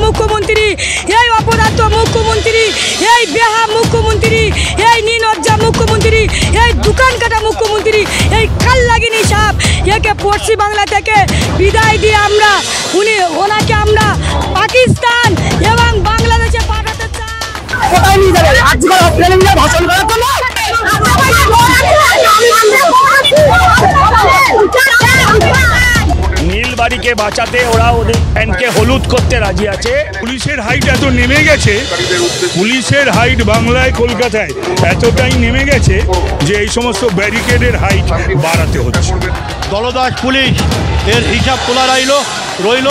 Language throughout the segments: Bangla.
মুখ্যমন্ত্রী, এই অপদার্থ মুখ্যমন্ত্রী, এই বেহা মুখ্যমন্ত্রী, এই নির্লজ্জা মুখ্যমন্ত্রী, এই দোকান কাটা মুখ্যমন্ত্রী, এই কালনাগিনী সাহেব, একে পশ্চিম বাংলা থেকে বিদায় দিয়ে ওনাকে আমরা পাকিস্তান এবং বাংলাদেশে পাঠাতে চাই। কোথায় নিয়ে যাবে? আজকাল হসপিটালে ভাষণ করার জন্য নীলবাড়িকে বাঁচাতে ওরা ওদের প্যান্টকে হলুদ করতে রাজি আছে। পুলিশের হাইট এত নেমে গেছে, পুলিশের হাইট বাংলায় কলকাতায় এতটাই নেমে গেছে যে এই সমস্ত ব্যারিকেডের হাইট বাড়াতে হচ্ছে। দলদাস পুলিশ এর হিসাব তোলা রইল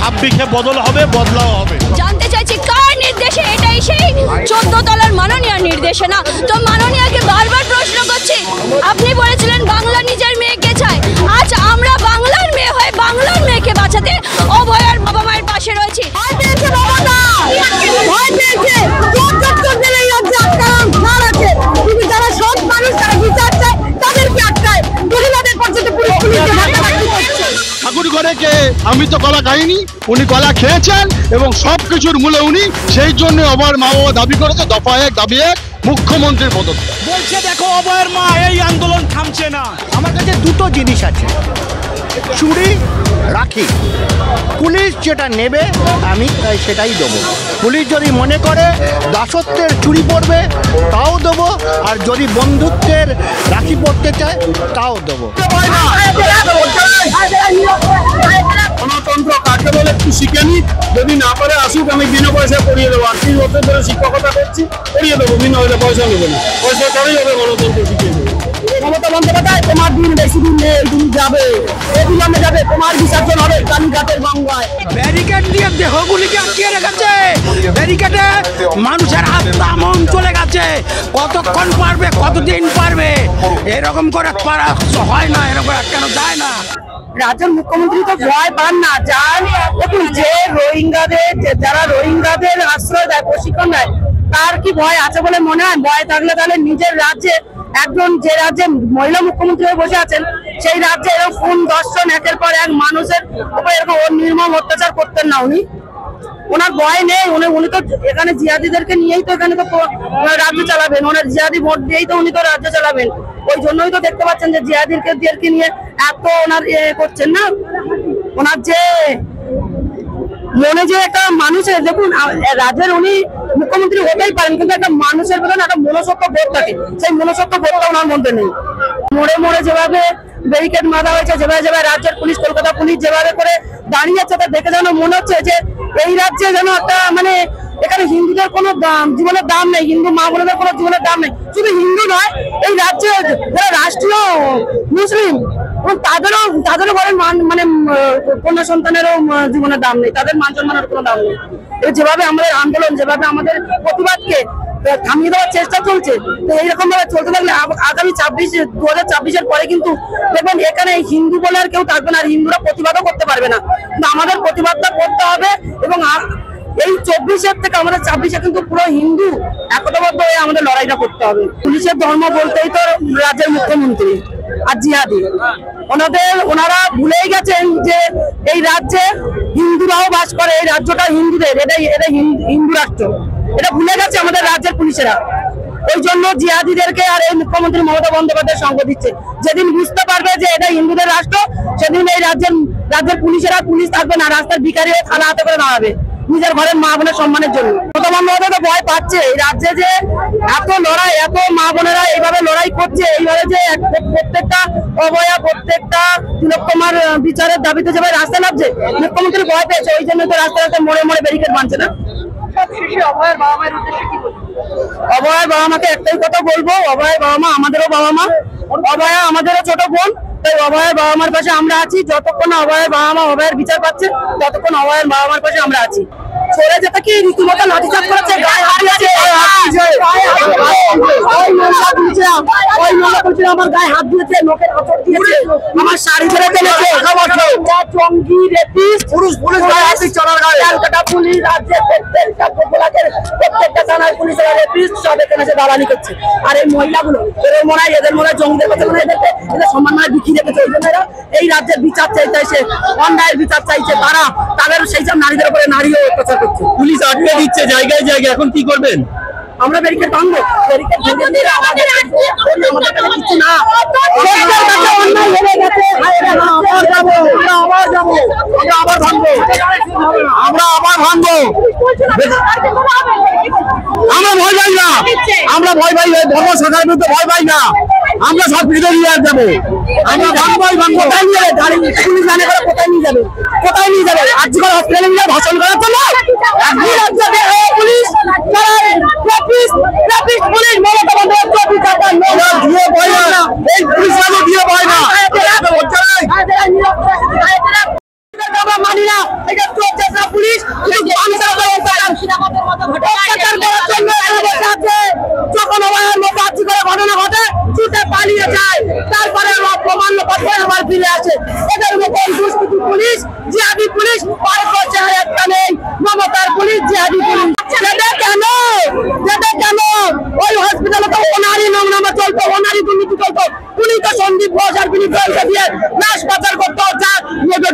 26-এ বদল হবে, বদলাও হবে। জানতে চাইছি কার নির্দেশে? এটাই সেই 14 তলার মাননীয় নির্দেশনা। তো মাননীয়কে বারবার প্রশ্ন করছি, আপনি বলেছিলেন বাংলা নিজের মেয়েকে চায়। আজ আমরা বাংলার মেয়ে হয়ে বাংলার মেয়েকে বাঁচাতে অভয়ার বাবা মায়ের পাশে রয়েছি। ঠাকুরঘরে কে আমি তো কলা খাইনি, উনি কলা খেয়েছেন এবং সবকিছুর মূলে উনি, সেই জন্য অভয়ের মা বাবা দাবি করেছে দফা 1 দাবি 1 মুখ্যমন্ত্রীর পদত্যাগ। বলছে দেখো অভয়ের মা এই আন্দোলন থামছে না। আমার কাছে দুটো জিনিস আছে, চুড়ি, রাখি। পুলিশ যেটা নেবে আমি সেটাই দেবো। পুলিশ যদি মনে করে দাসত্বের চুড়ি পরবে তাও দেবো, আর যদি বন্ধুত্বের রাখি পরতে চায় তাও দেবো। গণতন্ত্র কাকে বলে একটু শিখে নি, যদি না পারে আসুক, আমি বিনা পয়সায় পড়িয়ে দেবো। 38 বছর ধরে শিক্ষকতা করছি, পড়িয়ে দেবো, বিনা পয়সা নেবো না, পয়সা করেই হবে, গণতন্ত্র শিখিয়ে দেবো। মমতা বন্দ্যোপাধ্যায়, তোমার দিন বেশি দিন নেই, তুমি যাবে, অবিলম্বে যাবে, তোমার বিসর্জন হবে কালীঘাটের গঙ্গায়। ব্যারিকেড দিয়ে দেহগুলিকে আটকিয়ে রেখেছে, ব্যারিকেডে মানুষের আত্মা মন চলে গেছে। কতক্ষণ পারবে, কতদিন পারবে? এরকম করে পারা হয় না, এরকম কেন যায় না? রাজ্যের মুখ্যমন্ত্রী তো ভয় পান না, দেখুন যে যারা রোহিঙ্গাদের আশ্রয় দেয়, প্রশিক্ষণ দেয়, তার কি ভয় আছে বলে মনে হয়? ভয় থাকলে তাহলে নিজের রাজ্যে একজন, যে রাজ্যে মহিলা মুখ্যমন্ত্রী হয়ে বসে আছেন, সেই রাজ্যে এরকম খুন, ধর্ষণ, একের পর এক মানুষের উপর এরকম নির্মম অত্যাচার করতেন না উনি? ওনার ভয় নেই। উনি তো এখানে জিহাদিদেরকে নিয়েই তো এখানে তো রাজ্য চালাবেন, ওনার জিহাদি ভোট দিয়েই তো উনি তো রাজ্য চালাবেন। ওই জন্যই তো দেখতে পাচ্ছেন যে জিহাদিদেরকে নিয়ে এত ওনার করছেন না। ওনার যে মনে যে একটা মানুষের, দেখুন রাজ্যের উনি মুখ্যমন্ত্রী হতেই পারেন, কিন্তু একটা মানুষের প্রধান একটা মনসত্ব বোধ থাকে, সেই মনসত্ব বোধটা ওনার মধ্যে নেই। মোড়ে মোড়ে যেভাবে ব্যারিকেড বাঁধা হয়েছে, যেভাবে রাজ্যের পুলিশ, কলকাতা পুলিশ যেভাবে করে দাঁড়িয়ে আছে, তা দেখে যেন মনে হচ্ছে যে এই রাজ্যে যেন একটা মানে এখানে হিন্দুদের কোনো জীবনের দাম নেই, হিন্দু মা বোনদের কোনো জীবনের দাম নেই। শুধু হিন্দু নয়, এই রাজ্যে যারা রাষ্ট্রীয় মুসলিম তাদেরও বলেন মানে কন্যা সন্তানেরও জীবনের দাম নেই, তাদের মান সম্মানের কোনো দাম নেই। যেভাবে আমাদের আন্দোলন, যেভাবে আমাদের প্রতিবাদকে থামিয়ে দেওয়ার চেষ্টা চলছে, তো এইরকম ভাবে চলতে থাকলে আগামী 2024-এর পরে কিন্তু দেখবেন এখানে হিন্দু বলে আর কেউ থাকবে না, আর হিন্দুরা প্রতিবাদও করতে পারবে না। কিন্তু আমাদের প্রতিবাদটা করতে হবে এবং এই 24-এর থেকে আমাদের 26-এ কিন্তু পুরো হিন্দু একতাবদ্ধ হয়ে আমাদের লড়াইটা করতে হবে। পুলিশের ধর্ম বলতেই তো রাজ্যের মুখ্যমন্ত্রী আর জিহাদি, ওনারা ভুলেই গেছেন যে এই রাজ্যে হিন্দুরাও বাস করে, এই রাজ্যটা হিন্দুদের, এটা হিন্দু রাষ্ট্র, এটা ভুলে গেছে আমাদের রাজ্যের পুলিশেরা। ওই জন্য জিহাদিদেরকে আর এই মুখ্যমন্ত্রী মমতা বন্দ্যোপাধ্যায় সঙ্গ দিচ্ছে। যেদিন বুঝতে পারবে যে এটা হিন্দুদের রাষ্ট্র, সেদিন এই রাজ্যের পুলিশ থাকবে না, রাস্তার ভিখারি হয়ে থানা হাতে করে দাঁড়াবে নিজের ঘরের মা বোনের সম্মানের জন্য। মমতা বন্দ্যোপাধ্যায় তো ভয় পাচ্ছে এই রাজ্যে যে এত লড়াই, এত মা বোনেরা এইভাবে লড়াই করছে, এইভাবে যে প্রত্যেকটা অভয়া, প্রত্যেকটা তিলোত্তমার বিচারের দাবিতে যেভাবে রাস্তায় নামছে, মুখ্যমন্ত্রী ভয় পেয়েছে। ওই জন্য তো রাস্তায় মোড়ে মোড়ে ব্যারিকেড বাঁধছে না। অভয়ের বাবা মাকে একটাই কথা বলবো, অভয়ের বাবা মা আমাদেরও বাবা মা, অভয়া আমাদেরও ছোট বোন, তাই অভয়ের বাবা মার পাশে আমরা আছি। যতক্ষণ অভয়ের বাবা মা অভয়ের বিচার পাচ্ছে, ততক্ষণ অভয়ের বাবা মার পাশে আমরা আছি। ছোড়ে যেটা কি রীতিমতো লাঠিচার্জ করেছে, গায়ে হাত দিয়েছে, আমার গায়ে হাত দিয়েছে, নখের আঁচড় দিয়েছে, আমার শাড়ি ধরে টেনেছে, জঙ্গি রেপিস্ট পুলিশ গায়ে হাত দিচ্ছে, চলার গায়ে ক্যালকাটা পুলিশ রাজ্যের প্রত্যেকটা ব্লকের প্রত্যেকটা থানার পুলিশের অফিস সব এখানে এসে দালালি করছে। আর এই মহিলাগুলো এদের মনে হয় জঙ্গিদের কাছে মনে হয় এদের সম্মান মানে বিক্রি রেখেছে। ওই জন্য এরা এই রাজ্যের বিচার চাইতে এসে অন্যায়ের বিচার চাইছে। তাদের সেই সব নারীদের উপরে নারীও অত্যাচার করছে। পুলিশ আটকে দিচ্ছে জায়গায় জায়গায়, এখন কি করবেন? আমরা ব্যারিকেড ভাঙবো, ব্যারিকেড ভেঙে দিয়ে আমাদের কাছে কিছু না, সরকারের কাছে অন্যায় হয়ে গেছে। আবার যাবো, আমরা আবার ভাঙবো, আমরা ভয় পাই না, আমরা ভয় পাই ধর্ম সরকারের বিরুদ্ধে ভয় পাই না, আমরা সব বিরুদ্ধে নিয়ে যাবো, আমরা ভাঙবোই ভাঙবো। কোথায় নিয়ে যাবে গাড়ি পুলিশ জানে করে, কোথায় নিয়ে যাবে, কোথায় নিয়ে যাবে? আজকাল হসপিটালে নিয়ে ভাষণ করার জন্য পুলিশ পুলিশ মমতা বন্দ্যোপাধ্যায় দিয়ে ভয় না, এই পুলিশ দিয়ে ভয় না, আমরা মানি না। এটা পুলিশ যখন ঘটনা ঘটে ছুটে পালিয়ে যায়, তারপরে প্রমাণপত্র আবার ফিরে আসে। এদের মতন দুষ্কৃতী পুলিশ, জিহাদি পুলিশ ভারতবর্ষে একটা নেই। মমতার পুলিশ, জিহাদি পুলিশ। কেন ওই হসপিটালে তো ওনারই নোংরামা চলতো, ওনারই দুর্নীতি চলতো। উনি তো সন্দীপ ঘোষ আর বিনীত দিয়ে লাশ পাচার করতো, যা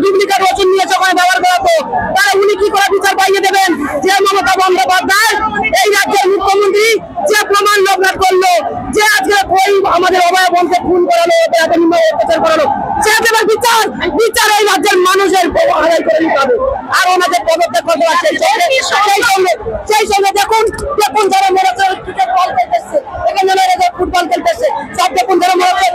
ডুপ্লিকেট ওষুধ নিয়ে ওখানে ব্যবহার করতো। তারা উনি কি করে বিচার পাইয়ে দেবেন? যে মমতা বন্দ্যোপাধ্যায় এই রাজ্যের মুখ্যমন্ত্রী, যে প্রমাণ লোকনাথ করলো, যে আজকে ওই আমাদের অভয় বনকে খুন করালো, অত্যাচার করালো, সে দেবেন বিচার এই রাজ্যের মানুষের আদায় করে নিতে হবে। আর ওনাদের পদত্যাগ করতে পারছে। সেই সঙ্গে দেখুন যারা মরেছে ক্রিকেট বল খেলতেছে, এখানে ফুটবল খেলতেছে, সব দেখুন যারা মরেছে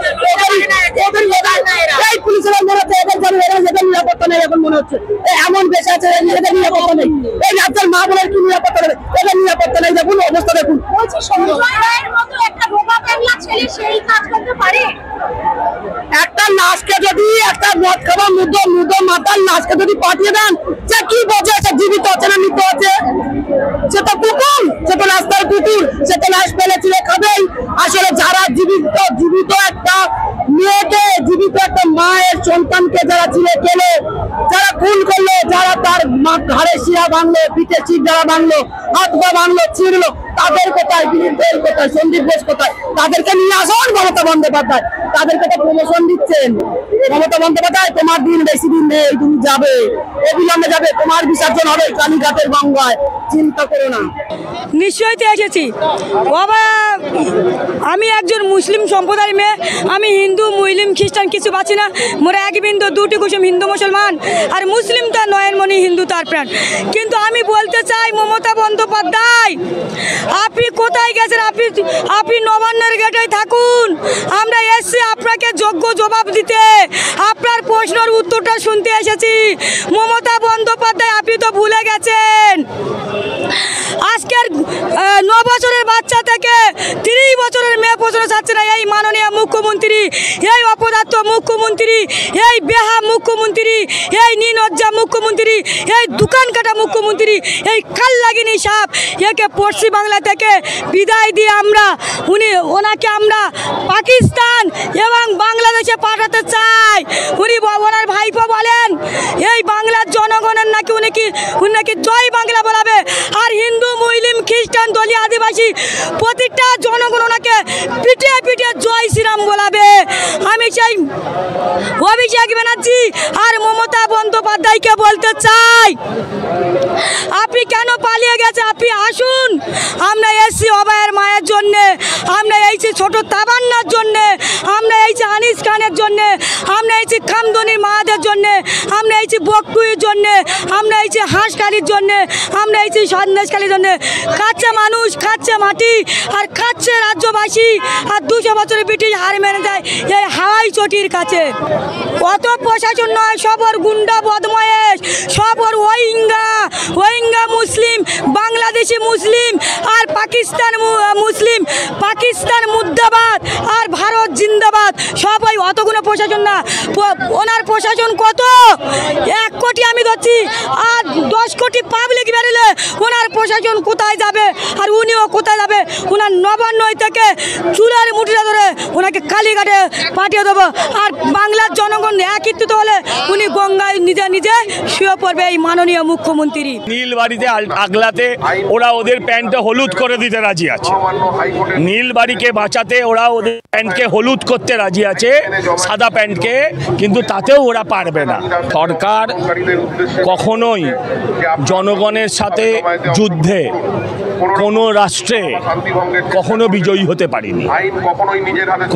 এই পুলিশেরা মরেছে, এদের নিরাপত্তা নেই। এখন মনে হচ্ছে এমন বেশি আছে, এদের নিরাপত্তা নেই। এই রাজ্যের মা বোনের কি নিরাপত্তা দেবে? এদের নিরাপত্তা নেই। দেখুন অবস্থা দেখুন। একটা লাশকে যদি একটা মদ খাওয়া মুদ্র মাতাল লাশকে যদি পাঠিয়ে দেন, সে কি বোঝে সে জীবিত আছে না মৃত আছে? সে তো কুকুর, সে তো রাস্তার কুকুর, সে তো লাশ ফেলেছিল খাবেই। আসলে যারা জীবিত একটা মেয়েকে, জীবিত একটা মায়ের সন্তানকে যারা ছিঁড়ে খেলো, যারা খুন করলো, যারা তার ঘাড়ে শিরা ভাঙলো, পিঠে চির যারা ভাঙলো, হাত পা ভাঙলো, ছিঁড়লো, তাদের কোথায়? বিনীত কোথায়? সন্দীপ ঘোষ কোথায়? তাদেরকে নিয়ে আসুন মমতা বন্দ্যোপাধ্যায়। তাদেরকে তো প্রমোশন দিচ্ছেন। মমতা বন্দ্যোপাধ্যায়, তোমার দিন বেশি দিন নেই, তুমি যাবে, অবিলম্বে যাবে, তোমার বিসর্জন হবে কালীঘাটের গঙ্গায়, চিন্তা করো না। নিশ্চয়ই তো এসেছি বাবা, আমি একজন মুসলিম সম্প্রদায়ের মেয়ে, আমি হিন্দু মুসলিম খ্রিস্টান কিছু পাচ্ছি না। মোরা এক বিন্দু দুটি কুসুম, হিন্দু মুসলমান, আর মুসলিম তার নয়নমণি, হিন্দু তার প্রাণ। কিন্তু আমি বলতে চাই মমতা বন্দ্যোপাধ্যায়, আপনি কোথায় গেছেন? আপনি নবান্নের গেটেই থাকুন। আমরা এসছি আপনাকে যোগ্য জবাব দিতে, আপনার প্রশ্নের উত্তরটা শুনতে এসেছি। মমতা বন্দ্যোপাধ্যায়, আপনি তো ভুলে গেছেন আজকের 9 বছরের বাচ্চা থেকে 30 বছরের মেয়ে পর্যন্ত যাচ্ছে না। এই মাননীয় মুখ্যমন্ত্রী, এই অপদার্থ মুখ্যমন্ত্রী, এই বেহা মুখ্যমন্ত্রী, এই নির্লজ্জা মুখ্যমন্ত্রী, এই দোকান কাটা মুখ্যমন্ত্রী, এই কালনাগিনী সাপ, একে পশ্চিম বাংলা থেকে বিদায় দিয়ে ওনাকে আমরা পাকিস্তান এবং বাংলাদেশে পাঠাতে চাই। ওনার ভাইপো বলেন এই বাংলার জনগণের নাকি উনি নাকি জয় বাংলা বলাবে, আর হিন্দু মুসলিম খ্রিস্টান দলীয় আদিবাসী প্রতিটা জনগণ ওনাকে পিটিয়ে পিটিয়ে জয় শ্রীরাম বলাবে। আমি চাই অভিষেক ব্যানার্জি আর মমতা বন্দ্যোপাধ্যায়কে বলতে চাই, আপনি কেন পালিয়ে গেছে? আপনি আসুন। আমরা এসছি অভয়ের মায়ের জন্যে, আমরা এইছি ছোট তাবান্নার জন্যে, আমরা এইছি আনিস খানের জন্যে, আমরা এইছি খামদনির মাদের জন্যে, আমরা এইছি বকটুইর জন্যে, আমরা এইছি হাঁসকালির জন্যে, আমরা এইছি সন্দেশকালির জন্যে। খাচ্ছে মানুষ, খাচ্ছে মাটি, আর খাচ্ছে রাজ্যবাসী, আর 200 বছরের ব্রিটিশ হার মেনে যায় এই হাওয়াই চটির কাছে। অত প্রশাসন নয়, সব ওর গুন্ডা বদমায়েশ, সব ওর ওয়িঙ্গা মুসলিম, বাংলাদেশি মুসলিম, আর পাকিস্তান মুসলিম, পাকিস্তান মুর্দাবাদ, আর ভারত জিন্দাবাদ, সবাই অতগুলো প্রশাসন না। ওনার প্রশাসন কত? 1 কোটি আমি ধরছি, আর 10 কোটি কোটি পাবলিক বেরোলে ওনার প্রশাসন কোথায় যাবে আর উনিও কোথায় যাবে? ওনার নবান্ন থেকে চুলার মুঠিটা ধরে ওনাকে কালীঘাটে পাঠিয়ে দেবো। আর বাংলার জনগণ একত্রিত হলে উনি গঙ্গায় নিজে নিজে শুয়ে পড়বে এই মাননীয় মুখ্যমন্ত্রী। নীলবাড়িতে আগলাতে ওরা ওদের প্যান্টে হলুদ করে দিতে রাজি আছে। নীলবাড়িকে বাঁচাতে ওরা ওদের প্যান্টকে হলুদ করতে রাজি আছে, সাদা প্যান্টকে, কিন্তু তাতেও ওরা পারবে না। সরকার কখনোই জনগণের সাথে যুদ্ধে কোনো রাষ্ট্রে কখনো বিজয়ী হতে পারেনি।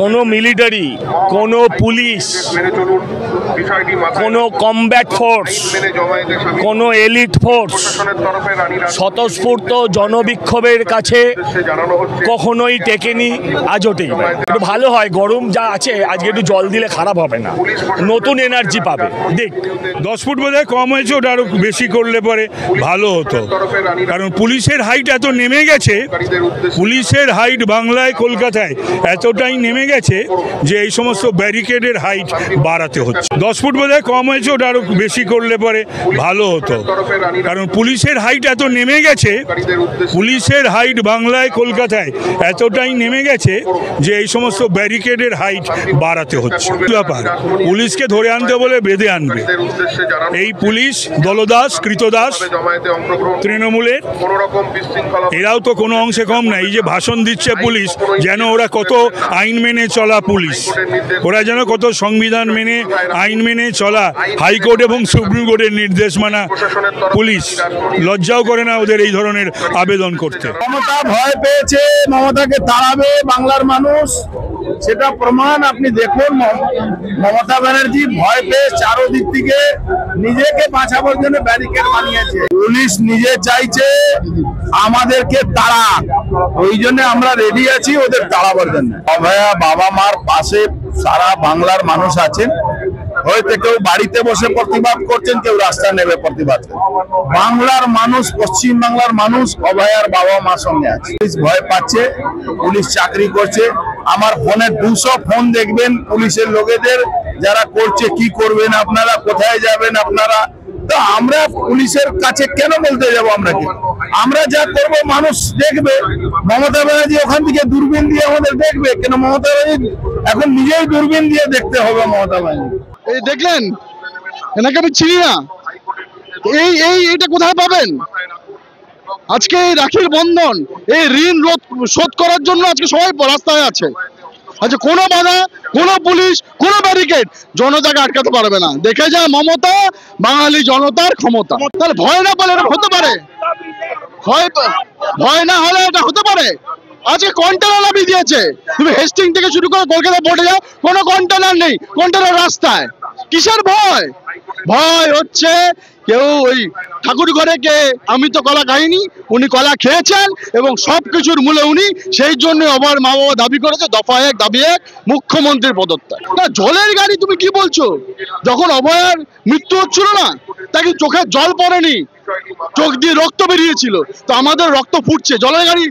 কোনো মিলিটারি, কোনো পুলিশ, কোনো কমব্যাট ফোর্স, কোনো এলিট ফোর্স স্বতঃস্ফূর্ত জনবিক্ষোভের কাছে কখনোই টেকেনি, আজও টেকবে। একটু ভালো হয়, গরম যা আছে আজকে একটু জল দিলে খারাপ হবে না, নতুন এনার্জি পাবে। দেখ 10 ফুট বোধহয় কম হয়েছে, ওটা আরো বেশি করলে পরে ভালো হতো। কারণ পুলিশের হাইট এত নেমে গেছে, পুলিশের হাইট বাংলায় কলকাতায় এতটাই নেমে গেছে যে এই সমস্ত ব্যারিকেডের হাইট বাড়াতে হচ্ছে। 10 ফুট বোধহয় কম হয়েছে, ওটা আরো বেশি করলে পরে ভালো হতো। কারণ পুলিশের হাইট এত নেমে গেছে, পুলিশের হাইট বাংলায় কলকাতায় এতটাই নেমে গেছে যে এই সমস্ত ব্যারিকেডের হাইট বাড়াতে হচ্ছে। ব্যাপার পুলিশকে ধরে আনতে বলে বেঁধে আনবে। এই পুলিশ দলদাস কৃতদাস তৃণমূলের, এরাও তো কোনো অংশে কম নাই। এই যে ভাষণ দিচ্ছে পুলিশ, যেন ওরা কত আইন মেনে চলা পুলিশ, ওরা যেন কত সংবিধান মেনে আইন মেনে চলা, হাইকোর্ট এবং সুপ্রিম কোর্টের নির্দেশ মানা পুলিশ। লজ্জাও করে না ওদের এই ধরনের আবেদন করতে। মমতা ভয় পেয়েছে, মমতাকে তাড়াবে বাংলার মানুষ, সেটা প্রমাণ আপনি দেখুন। মমতা ব্যানার্জি ভয় পেয়ে চারোদিক থেকে নিজেকে বাঁচাবার জন্য ব্যারিকেড বানিয়েছে। পুলিশ নিজে চাইছে আমাদেরকে তাড়া, ওই জন্য আমরা রেডি আছি ওদের তাড়াবার জন্য। অভয়া বাবা মার পাশে সারা বাংলার মানুষ আছেন, হয়তো কেউ বাড়িতে বসে প্রতিবাদ করছেন, কেউ রাস্তা নেমে প্রতিবাদ করছেন। বাংলার মানুষ, পশ্চিম বাংলার মানুষ অভয়ার বাবা মার সঙ্গে আছে। পুলিশ ভয় পাচ্ছে, পুলিশ চাকরি করছে। আমার ফোনে 200 ফোন দেখবেন পুলিশের লোকেদের, যারা করছে কি করবেন আপনারা, কোথায় যাবেন আপনারা। তো আমরা পুলিশের কাছে কেন বলতে যাব? আমরা যা করব মানুষ দেখবে। মমতা ব্যানার্জি ওখান থেকে দূরবীন দিয়ে আমাদের দেখবে কেন? মমতা ব্যানার্জি এখন নিজেই দূরবীন দিয়ে দেখতে হবে মমতা ব্যানার্জি। এই দেখলেন, এনাকে আমি চিনি না, এইটা কোথায় পাবেন? আজকে এই রাখির বন্ধন, এই ঋণ শোধ করার জন্য আজকে সবাই রাস্তায় আছে। আচ্ছা, কোনো বাধা, কোনো পুলিশ, কোনো ব্যারিকেড জনতাকে আটকাতে পারবে না। দেখে যায় মমতা বাঙালি জনতার ক্ষমতা। তাহলে ভয় না পেলে এটা হতে পারে? ভয় না হলে এটা হতে পারে? আজকে কন্টেনার নামিয়ে দিয়েছে, তুমি হেস্টিং থেকে শুরু করে কলকাতা পড়ে যাও, কোনো কন্টেনার নেই, কন্টেনার রাস্তায়। কিসের ভয়? ভয় হচ্ছে কেউ ওই ঠাকুর ঘরে কে আমি তো কলা খাইনি, উনি কলা খেয়েছেন এবং সবকিছুর মূলে উনি, সেই জন্য আবার মা বাবা দাবি করেছে দফা 1 দাবি 1 মুখ্যমন্ত্রীর পদত্যাগ। না, জলের গাড়ি তুমি কি বলছো? যখন অভয়ার মৃত্যু হচ্ছিল না, তাকে চোখে জল পড়েনি, চোখ দিয়ে রক্ত বেরিয়েছিল। তো আমাদের রক্ত ফুটছে, জলের গাড়ি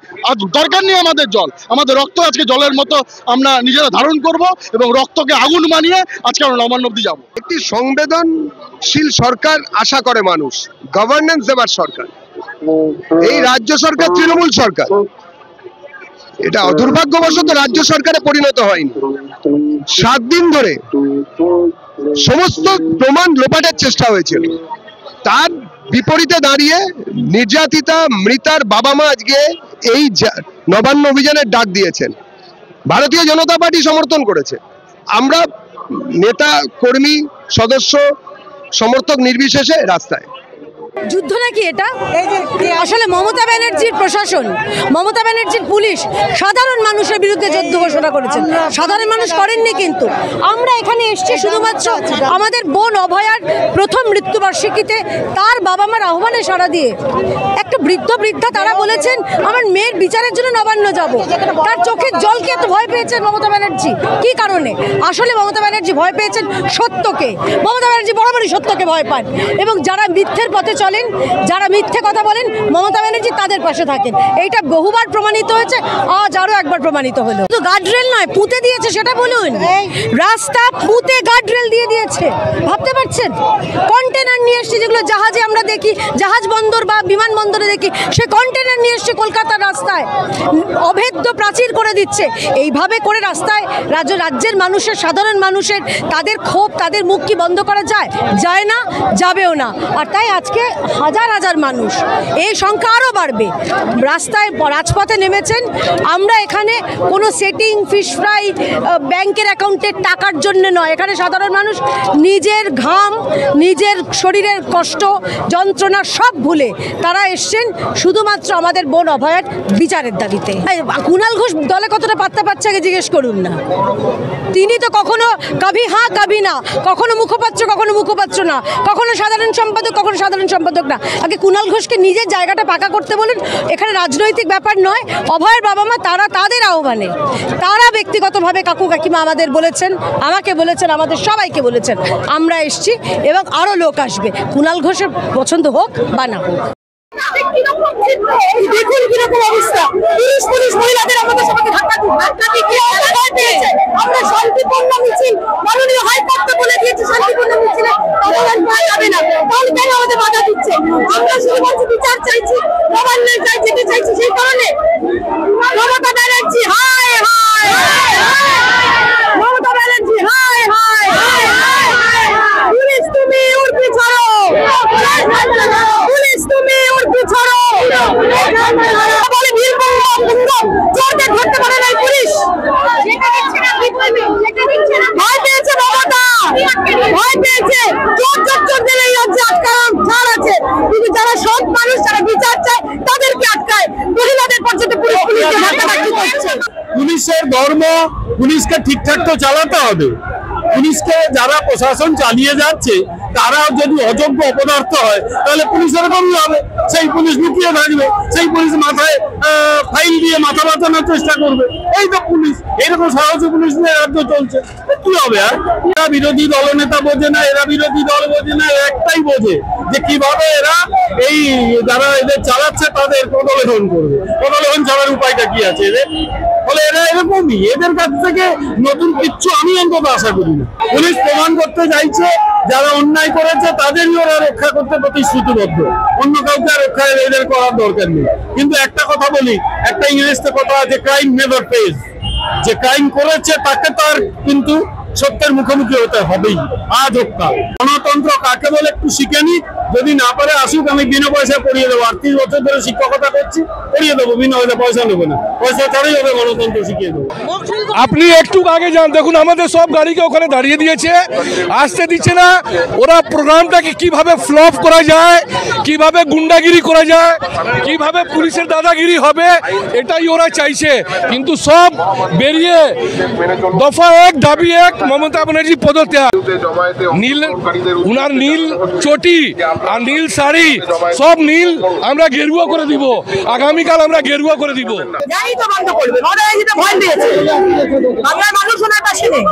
দরকার নেই আমাদের। জল, আমাদের রক্ত আজকে জলের মতো আমরা নিজেরা ধারণ করব এবং রক্তকে আগুন মানিয়ে আজকে আমরা নবান্ন অবধি যাবো। একটি সংবেদনশীল সরকার আশা করে মানুষ, গভর্নেন্স দেবার সরকার। এই রাজ্য সরকার তৃণমূল সরকার, এটা দুর্ভাগ্যবশত রাজ্য সরকারে পরিণত হয়নি। 7 দিন ধরে সমস্ত প্রমাণ লোপাটের চেষ্টা হয়েছিল, তার বিপরীতে দাঁড়িয়ে নির্যাতিতা মৃতার বাবা মা আজকে এই নবান্ন অভিযানের ডাক দিয়েছেন। ভারতীয় জনতা পার্টি সমর্থন করেছে। আমরা নেতা কর্মী সদস্য সমর্থক নির্বিশেষে রাস্তায়। যুদ্ধ নাকি এটা? আসলে মমতা ব্যানার্জির প্রশাসন, মমতা ব্যানার্জির পুলিশ সাধারণ মানুষের বিরুদ্ধে যুদ্ধ ঘোষণা করেছেন। সাধারণ মানুষ করেননি, কিন্তু আমরা এখানে এসেছি শুধুমাত্র আমাদের বোন অভয়ার প্রথম মৃত্যুবার্ষিকীতে তার বাবা মার আহ্বানে সাড়া দিয়ে। একটা বৃদ্ধা তারা বলেছেন আমার মেয়ের বিচারের জন্য নবান্ন যাব। তার চোখের জলকে এত ভয় পেয়েছেন মমতা ব্যানার্জি, কি কারণে? আসলে মমতা ব্যানার্জি ভয় পেয়েছেন সত্যকে। মমতা ব্যানার্জি বরাবরই সত্যকে ভয় পান এবং যারা মিথ্যের পথে চলেন, যারা মিথ্যে কথা বলেন মমতা ব্যানার্জি তাদের পাশে থাকেন। এইটা বহুবার প্রমাণিত হয়েছে, আজ আরও একবার প্রমাণিত হলো। শুধু গার্ডরেল নয়, পুঁতে দিয়েছে, সেটা বলুন। রাস্তা পুঁতে গার্ডরেল দিয়ে দিয়েছে, ভাবতে পারছেন? কন্টেনার নিয়ে এসছে, যেগুলো জাহাজে আমরা দেখি, জাহাজ বন্দর বা বিমানবন্দরে দেখি, সে কন্টেনার নিয়ে এসছে কলকাতার রাস্তায়, অভেদ্য প্রাচীর করে দিচ্ছে। এইভাবে করে রাস্তায় রাজ্যের মানুষের, সাধারণ মানুষের তাদের ক্ষোভ, তাদের মুখ কি বন্ধ করা যায়? যায় না, যাবেও না। আর তাই আজকে হাজার হাজার মানুষ, এই সংখ্যা আরও বাড়বে, রাস্তায় রাজপথে নেমেছেন। আমরা এখানে কোনো সেটিং, ফিশ ফ্রাই, ব্যাংকের অ্যাকাউন্টের টাকার জন্য নয়, এখানে সাধারণ মানুষ নিজের ঘাম, নিজের শরীরের কষ্ট, যন্ত্রণা সব ভুলে তারা এসছেন শুধুমাত্র আমাদের বোন অভয়ার বিচারের দাবিতে। কুণাল ঘোষ দলে কতটা পাত্তা পাচ্ছে আগে জিজ্ঞেস করুন না। তিনি তো কখনো কভি হ্যাঁ কভি না, কখনো মুখপাত্র কখনো মুখপাত্র না, কখনো সাধারণ সম্পাদক কখনো সাধারণ সম্পাদক না। আগে কুণাল ঘোষকে নিজের জায়গাটা পাকা করতে বলুন। এখানে রাজনৈতিক ব্যাপার নয়। অভয়ের বাবা মা তারা তাদের আহ্বানে, তারা ব্যক্তিগতভাবে কাকু কাকিমা আমাদের বলেছেন, আমাকে বলেছেন, আমাদের সবাইকে বলেছেন, আমরা এসছি এবং আরও লোক আসবে। কুণাল ঘোষের পছন্দ হোক বা না হোক। দেখুন কিরকম অবস্থা, পুলিশ মহিলাদের আমাদের সবাইকে ধাক্কা দিয়ে আমরা শান্তিপূর্ণ মিছিল, মাননীয় হাইকোর্ট বলে দিয়েছে শান্তিপূর্ণ মিছিলে যাবে না, তাহলে কেন আমাদের বাধা দিচ্ছে? আমরা শুধুমাত্র বিচার চাইছি, গভর্নমেন্ট চাই, যেতে চাইছি। সেই কারণে মমতা ব্যানার্জি হায় হায়, মমতা ব্যানার্জি হায় হায়, পুলিশ তুমি উর্পি ছাড়ো, পুলিশ তুমি উর্পি ছাড়ো। বলে চোরদের ধরতে পারে নাই পুলিশ, ভয় পেয়েছে মমতা, ভয় পেয়েছে। চোরদের এই রাজ্যে আটকানোর ছাড় আছে, কিন্তু যারা সৎ মানুষ, যারা বিচার চায় তাদেরকে আটকায়। মহিলাদের পর্যন্ত পুলিশকে ধাক্কাধাক্কি করছে। পুলিশের ধর্ম, পুলিশকে ঠিকঠাক তো চালাতে হবে। পুলিশকে যারা প্রশাসন চালিয়ে যাচ্ছে তারাও যদি অযোগ্য অপদার্থ হয় তাহলে পুলিশ এরকমই হবে। সেই পুলিশ লুকিয়ে থাকবে, সেই পুলিশ মাথায় ফাইল দিয়ে মাথা বাঁচানোর চেষ্টা করবে। এই তো পুলিশ, এইরকম সাহসী পুলিশ নিয়ে রাজ্য চলছে, কি হবে? আর এরা বিরোধী দলনেতা বোঝে না, এরা বিরোধী দল বোঝে না, একটাই বোঝে যে কিভাবে এরা এই যারা এদের চালাচ্ছে তাদের পদলেখন করবে। পদলেখন ছাড়ার উপায়টা কি আছে এদের? ফলে এরা এরকমই, এদের কাছ থেকে নতুন কিচ্ছু আমি অন্তত আশা করি না। পুলিশ প্রমাণ করতে চাইছে যারা অন্যায় করেছে তাদেরই ওরা রক্ষা করতে প্রতিশ্রুতিবদ্ধ, অন্য কাউকে রক্ষা এদের করার দরকার নেই। কিন্তু একটা কথা বলি, একটা ইংরেজিতে কথা আছে, ক্রাইম নেভার পেজ। যে ক্রাইম করেছে তাকে তার কিন্তু সত্যের মুখোমুখি হতে হবেই, আজ হোক কাল। গণতন্ত্র কাকে বলে একটু শিখে নি, যদি না পারে আসুক, আমি বিনা পয়সা পড়িয়ে দেবো। 38 বছর ধরে শিক্ষকতা করছি, পড়িয়ে দেবো, বিনা পয়সা নেবো না, পয়সা ছাড়াই হবে গণতন্ত্র শিখিয়ে দেবো। আপনি একটু আগে যান, দেখুন আমাদের সব গাড়িকে ওখানে দাঁড়িয়ে দিয়েছে, আসতে দিচ্ছে না। ওরা প্রোগ্রামটাকে কিভাবে ফ্লপ করা যায়, কিভাবে গুন্ডাগিরি করা যায়, কিভাবে পুলিশের দাদাগিরি হবে, এটাই ওরা চাইছে। কিন্তু সব বেরিয়ে দফা 1 দাবি 1, মমতা ব্যানার্জি পদত্যাগ। নীল, উনার নীল চটি আর নীল শাড়ি সব নীল, আমরা গেরুয়া করে দিব, আগামীকাল আমরা গেরুয়া করে দিব। বাংলার মানুষ ওনার পাশে নেই,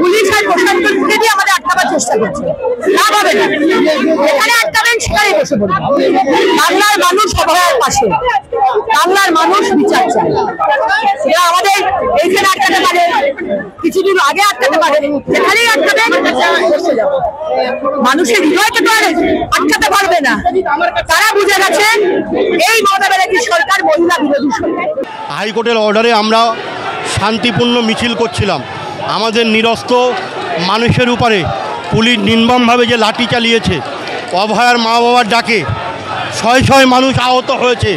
পুলিশ আর প্রশাসনকে দিয়ে আমাদের আটকাবার চেষ্টা করছে। এখানে আটকাবেন, সেখানে বসে পড়বে। বাংলার মানুষ অভয়ার পাশে, বাংলার মানুষ বিচার চায়। এরা আমাদের এইখানে আটকাতে পারে, কিছুদিন আগে আটকাতে পারে, যেখানেই আটকাবে বসে যাবো। মানুষের হৃদয়কে তো আর আটকাতে পারবে না। তারা বুঝে গেছে এই মমতা ব্যানার্জি সরকার মহিলা বিরোধী সরকার। হাইকোর্টের অর্ডারে আমরা শান্তিপূর্ণ মিছিল করছিলাম। আমাদের নিরস্ত্র মানুষের উপরে পুলিশ নির্মমভাবে যে লাঠি চালিয়েছে, অভয়ার মা বাবার ডাকে শয়ে মানুষ আহত হয়েছে,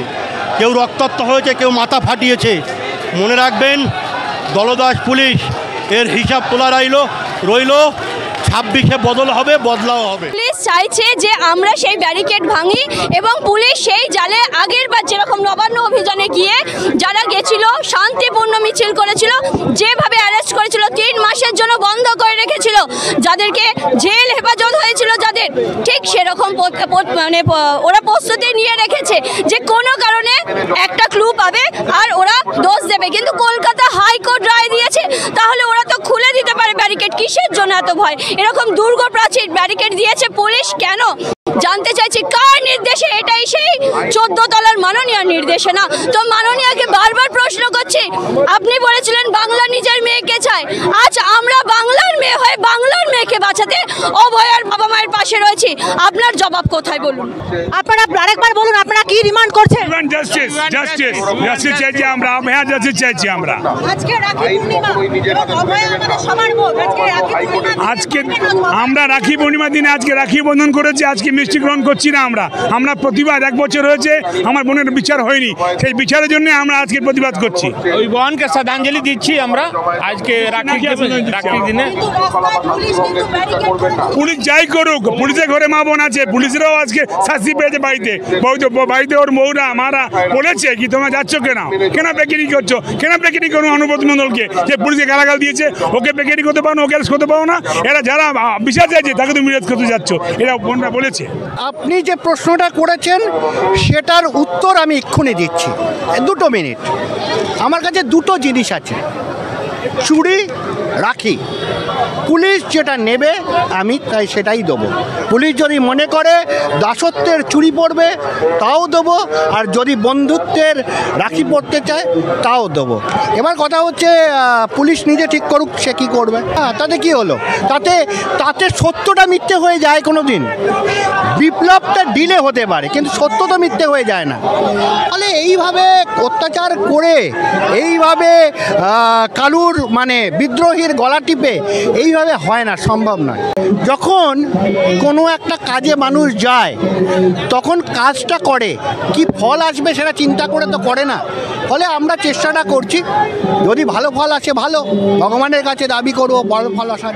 কেউ রক্তাক্ত হয়েছে, কেউ মাথা ফাটিয়েছে। মনে রাখবেন, দলদাস পুলিশ এর হিসাব তোলা রইল। 26-এ বদল হবে, বদলাও হবে। পুলিশ চাইছে যে আমরা সেই ব্যারিকেড ভাঙি এবং পুলিশ সেই জালে আগের বার যেরকম নবান্ন অভিযানে গিয়ে যারা গেছিল, শান্তিপূর্ণ মিছিল করেছিল, যেভাবে অ্যারেস্ট করেছিল, 3 মাসের জন্য বন্ধ করে রেখেছিল, যাদেরকে জেল হেফাজত হয়েছিল যাদের, ঠিক সেরকম মানে ওরা প্রস্তুতি নিয়ে রেখেছে যে কোনো কারণে একটা ক্লু পাবে আর ওরা দোষ দেবে। কিন্তু কলকাতা হাইকোর্ট রায় দিয়েছে, তাহলে ওরা তো খুলে দিতে পারে ব্যারিকেড, কিসের জন্য এত ভয়? এরকম দুর্গ প্রাচীর ব্যারিকেড দিয়েছে পুলিশ কেন? জানতে চাইছি কার নির্দেশে, এটাই সেই 14 তলার মাননীয় নির্দেশনা। তো মাননীয়কে বারবার প্রশ্ন করছি, আপনি বলেছিলেন বাংলা নিজের মেয়েকে চায়, আজ আমরা বাংলার মেয়ে হয়ে বাংলার মেয়েকে বাঁচাতে অভয়ার বাবা মায়ের পাশে রয়েছি, আপনার জবাব কোথায় বলুন? আপনারা আরেকবার বলুন, আপনারা কি রিমান্ড করছেন? জাস্টিস জাস্টিস জাস্টিস চাইছি আমরা, হ্যাঁ জাস্টিস চাইছি আমরা। আজকে রাখি পূর্ণিমা এবং অভয়া আমাদের সবার বোন, আজকে আমরা রাখি পূর্ণিমার দিনে আজকে রাখি বন্ধন করেছি, আজকে মিষ্টি গ্রহণ করছি না। আমরা প্রতিবাদ, 1 বছর হয়েছে আমার বোনের বিচার হয়নি, সেই বিচারের জন্য আমরা আজকে প্রতিবাদ করছি। ওই বোনকে শ্রদ্ধাঞ্জলি দিচ্ছি আমরা আজকে রাখির দিনে। পুলিশ যাই করুক, পুলিশের ঘরে মা বোন আছে, পুলিশেরাও আজকে শাস্তি পেয়েছে। বাড়িতে ওর মৌরা মারা বলেছে কি তোমরা যাচ্ছ কেন পেকেনি করছো, কেন পেকেনি করো অনুব্রত মণ্ডলকে, যে পুলিশে গালাগাল দিয়েছে, ওকে পেকেনি করতে পারো না, ওকে অ্যারেস্ট করতে পারো না, এরা যারা বিচার চাইছে তাকে তুমি অ্যারেস্ট করতে যাচ্ছ, এরা বোনরা বলেছে। আপনি যে প্রশ্নটা করেছেন সেটার উত্তর আমি এক্ষুনি দিচ্ছি, 2 মিনিট। আমার কাছে 2টো জিনিস আছে, চুড়ি, রাখি। পুলিশ যেটা নেবে আমি তাই সেটাই দেবো। পুলিশ যদি মনে করে দাসত্বের চুড়ি পরবে তাও দেবো, আর যদি বন্ধুত্বের রাখি পরতে চায় তাও দেবো। এবার কথা হচ্ছে পুলিশ নিজে ঠিক করুক সে কী করবে। হ্যাঁ, তাতে কি হলো, তাতে সত্যটা মিথ্যে হয়ে যায়। কোনো দিন বিপ্লবটা ডিলে হতে পারে কিন্তু সত্য তো মিথ্যে হয়ে যায় না। ফলে এইভাবে অত্যাচার করে, এইভাবে কালুর মানে বিদ্রোহীর গলা টিপে এইভাবে হয় না, সম্ভব নয়। যখন কোনো একটা কাজে মানুষ যায় তখন কাজটা করে, কি ফল আসবে সেটা চিন্তা করে তো করে না। ফলে আমরা চেষ্টাটা করছি, যদি ভালো ফল আসে ভালো, ভগবানের কাছে দাবি করবো ভালো ফল আসার।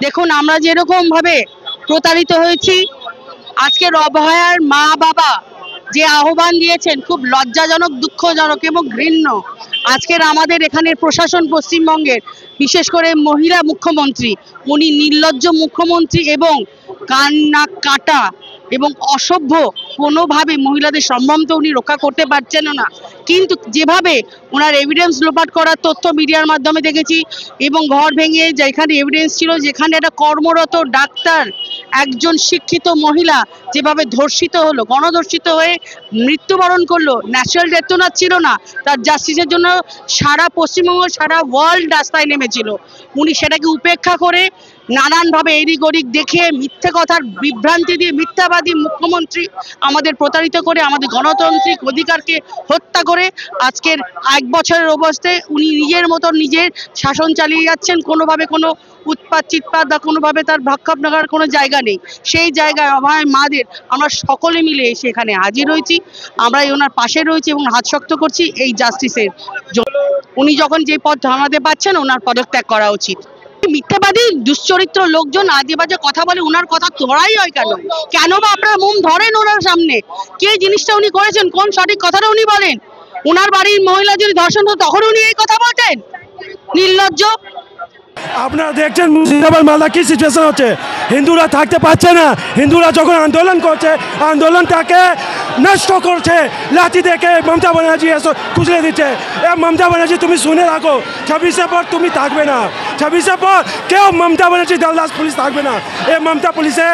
দেখুন, আমরা যেরকমভাবে প্রতারিত হয়েছি, আজকের অভয়ার মা বাবা যে আহ্বান দিয়েছেন খুব লজ্জাজনক, দুঃখজনক এবং ঘৃণ্য। আজকের আমাদের এখানের প্রশাসন, পশ্চিমবঙ্গের বিশেষ করে মহিলা মুখ্যমন্ত্রী, উনি নির্লজ্জ মুখ্যমন্ত্রী এবং কান নাক কাটা এবং অসভ্য, কোনোভাবে মহিলাদের সম্মান তো উনি রক্ষা করতে পারছেন না। কিন্তু যেভাবে ওনার এভিডেন্স লোপাট করার তথ্য মিডিয়ার মাধ্যমে দেখেছি, এবং ঘর ভেঙে যেখানে এভিডেন্স ছিল, যেখানে একটা কর্মরত ডাক্তার, একজন শিক্ষিত মহিলা যেভাবে ধর্ষিত হলো, গণধর্ষিত হয়ে মৃত্যুবরণ করলো, ন্যাচারাল ডেথ তো না ছিল না, তার জাস্টিসের জন্য সারা পশ্চিমবঙ্গ, সারা ওয়ার্ল্ড রাস্তায় নেমেছিল। উনি সেটাকে উপেক্ষা করে নানানভাবে এদিক ওদিক দেখে মিথ্যে কথার বিভ্রান্তি দিয়ে মিথ্যাবাদী মুখ্যমন্ত্রী আমাদের প্রতারিত করে, আমাদের গণতান্ত্রিক অধিকারকে হত্যা করে আজকের 1 বছরের অবস্থায় উনি নিজের মতো নিজের শাসন চালিয়ে যাচ্ছেন। কোনোভাবে কোনো উৎপাত চিৎপাত বা কোনোভাবে তার ভাক্ষাপ নাগার কোনো জায়গা নেই। সেই জায়গায় অভয় মাদের আমরা সকলে মিলে এসে এখানে হাজির হয়েছি, আমরা ওনার পাশে রয়েছি এবং হাত শক্ত করছি এই জাস্টিসের জন্য। উনি যখন যে পদ থামাতে পারছেন, ওনার পদত্যাগ করা উচিত। মিথ্যাবাদী দুশ্চরিত্র লোকজন আজে বাজে কথা বলে, ওনার কথা ধরাই হয় কেন? কেন বা আপনারা মুখ ধরেন ওনার সামনে? কে জিনিসটা উনি করেছেন, কোন সঠিক কথাটা উনি বলেন? ওনার বাড়ির মহিলা যদি ধর্ষণ হতো তখন উনি এই কথা বলতেন? নির্লজ্জ। আপনারা দেখছেন মুর্শিদাবাদ মালদা কি সিচুয়েশন হচ্ছে, হিন্দুরা থাকতে পারছে না। হিন্দুরা যখন আন্দোলন করছে, আন্দোলনটাকে নষ্ট করছে, লাঠি দেখে মমতা ব্যানার্জি এসে খুঁজলে দিচ্ছে। মমতা ব্যানার্জি তুমি শুনে রাখো, 26 পর তুমি থাকবে না, 26 পর কেউ মমতা ব্যানার্জি দলদাস পুলিশ থাকবে না। এই মমতা পুলিশে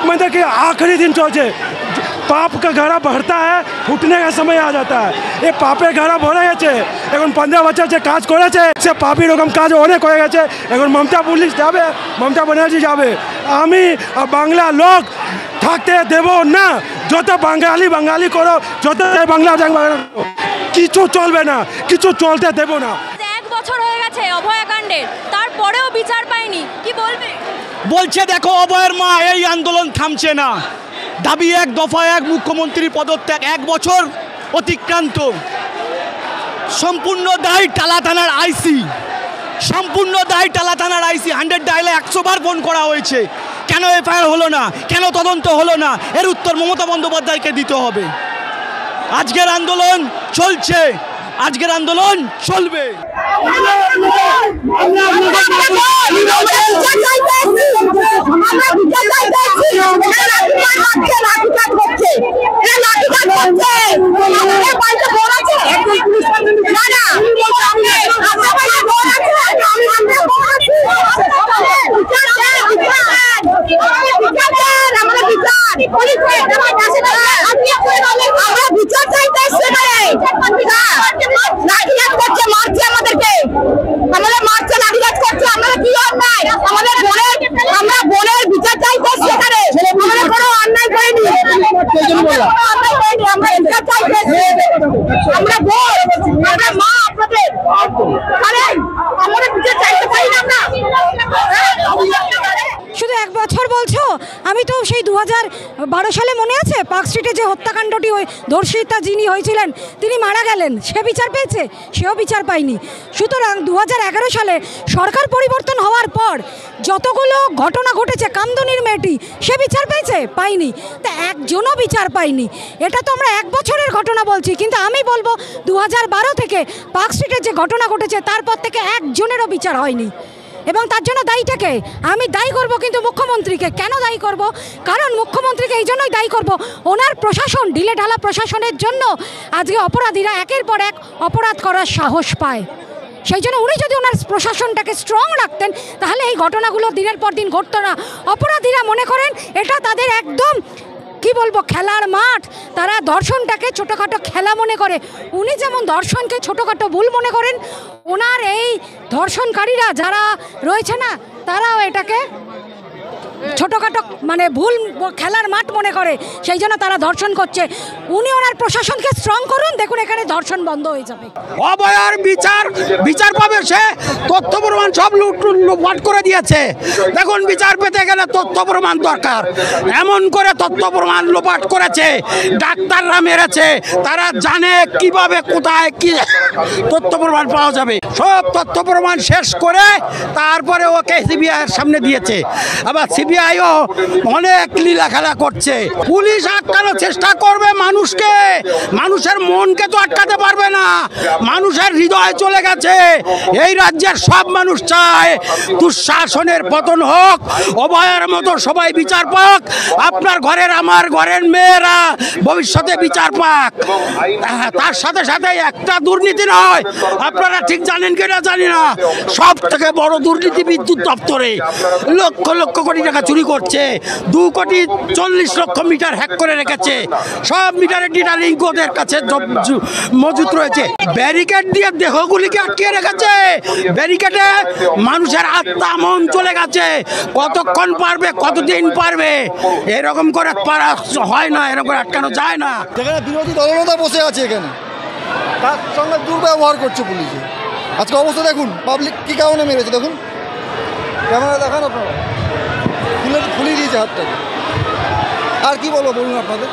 मतलब कि आखिरी दिन चलছে। पाप का घड़ा भरता है, फूटने का समय आ जाता है। ये पापेর ঘড়া ভরে গেছে। এখন 15 বছর যে কাজ করেছে সে পাপি রকম কাজ অনেক হয়ে গেছে। এখন মমতা পুলিশ যাবে, মমতা ব্যানার্জি যাবে। আমি বাংলা লোক থাকতে দেব না। যত বাঙালি করো, যত বাংলা কিছু চলবে না, কিছু চলতে দেব না। 1 বছর হয়ে গেছে অভয়া কাণ্ডের, তারপরেও বিচার পায়নি, কি বলবে? বলছে দেখো অভয়ের মা, এই আন্দোলন থামছে না। দাবি 1 দফা 1, মুখ্যমন্ত্রীর পদত্যাগ। 1 বছর অতিক্রান্ত। সম্পূর্ণ দায় টালা থানার আইসি, সম্পূর্ণ দায় টালা থানার আইসি। 100 ডায়ালে 100 বার ফোন করা হয়েছে। কেন এফআইআর হলো না, কেন তদন্ত হলো না, এর উত্তর মমতা বন্দ্যোপাধ্যায়কে দিতে হবে। আজকের আন্দোলন চলছে, আজকের আন্দোলন চলবে। পুলিশ পাইনি, আমরা ইনকাম চাইছি, আমরা বোন, আমরা মা আপনাদের, তাহলে আমরা বিচার চাইতে পারি না আমরা। শুধু 1 বছর বলছো, আমি তো সেই 2012 সালে মনে আছে পার্ক স্ট্রিটে যে হত্যাকাণ্ডটি ধর্ষিতা যিনি হয়েছিলেন তিনি মারা গেলেন, সে বিচার পেয়েছে? সেও বিচার পায়নি। সুতরাং 2011 সালে সরকার পরিবর্তন হওয়ার পর যতগুলো ঘটনা ঘটেছে, কামদুনির মেয়েটি, সে বিচার পেয়েছে? পায়নি। তা একজনও বিচার পায়নি। এটা তো আমরা 1 বছরের ঘটনা বলছি, কিন্তু আমি বলবো 2012 থেকে পার্ক স্ট্রিটের যে ঘটনা ঘটেছে তারপর থেকে একজনেরও বিচার হয়নি। এবং তার জন্য দায়ীটাকে আমি দায়ী করব, কিন্তু মুখ্যমন্ত্রীকে। কেন দায়ী করব? কারণ মুখ্যমন্ত্রীকে এই জন্যই দায়ী করব, ওনার প্রশাসন, ঢিলেঢালা প্রশাসনের জন্য আজকে অপরাধীরা একের পর এক অপরাধ করার সাহস পায়। সেই জন্য উনি যদি ওনার প্রশাসনটাকে স্ট্রং রাখতেন তাহলে এই ঘটনাগুলো দিনের পর দিন ঘটতো না। অপরাধীরা মনে করেন এটা তাদের একদম কি বলবো খেলার মাঠ, তারা দর্শনটাকে ছোটোখাটো খেলা মনে করে। উনি যেমন দর্শনকে ছোটোখাটো ভুল মনে করেন, ওনার এই ধর্ষণকারীরা যারা রয়েছে না তারাও এটাকে ছোটোখাটো মানে ভুল খেলার মাঠ মনে করে, সেই জন্য তারা ধর্ষণ করছে। উনি ওনার প্রশাসনকে স্ট্রং করুন, দেখুন এখানে ধর্ষণ বন্ধ হয়ে যাবে। অভয়ার বিচার পাবে, সে তথ্য প্রমাণ সব লুটপাট করে দিয়েছে। দেখুন বিচার পেতে গেলে তথ্য প্রমাণ দরকার, এমন করে তথ্য প্রমাণ লোপাট করেছে, ডাক্তাররা মেরেছে, তারা জানে কিভাবে কোথায় কি তথ্য প্রমাণ পাওয়া যাবে। সব তথ্য প্রমাণ শেষ করে তারপরে ওকে সিবিআইয়ের সামনে দিয়েছে। আবার সিবিআইও অনেক লীলা খেলা করছে। পুলিশ আটকানোর চেষ্টা করবে মানুষকে, মানুষের মনকে তো আটকাতে পারবে না। মানুষের হৃদয় চলে গেছে। এই রাজ্যের সব মানুষ চায় দুঃশাসনের পতন হোক, অভয়ের মতো সবাই বিচার পাক, আপনার ঘরের আমার ঘরের মেয়েরা ভবিষ্যতে বিচার পাক। তার সাথে সাথে একটা দুর্নীতি নয়, আপনারা ঠিক জানেন কিনা জানি না, সব থেকে বড় দুর্নীতি বিদ্যুৎ দপ্তরে লক্ষ লক্ষ কোটি টাকা চুরি করছে। 2,40,00,000 মিটার হ্যাক করে রেখেছে, সব মিটারের ডেটা লিঙ্ক ওদের কাছে মজুত রয়েছে। ব্যারিকেড দিয়ে দেহগুলিকে আটকিয়ে রেখেছে, ব্যারিকেডে মানুষের আত্মা মন চলে গেছে। কতক্ষণ পারবে, কতদিন পারবে? এরকম করে পারা হয় না, এরকম করে আটকানো যায় না। যেখানে বিরোধী দলনেতা বসে আছে, এখানে তার সঙ্গে দুর্ব্যবহার করছে পুলিশে। আজকে অবস্থা দেখুন, পাবলিক কী কারণে মেরেছে দেখুন, ক্যামেরা দেখান আপনারা, খুলে দিয়েছে হাতটাকে। আর কি বলবো বলুন আপনাদের?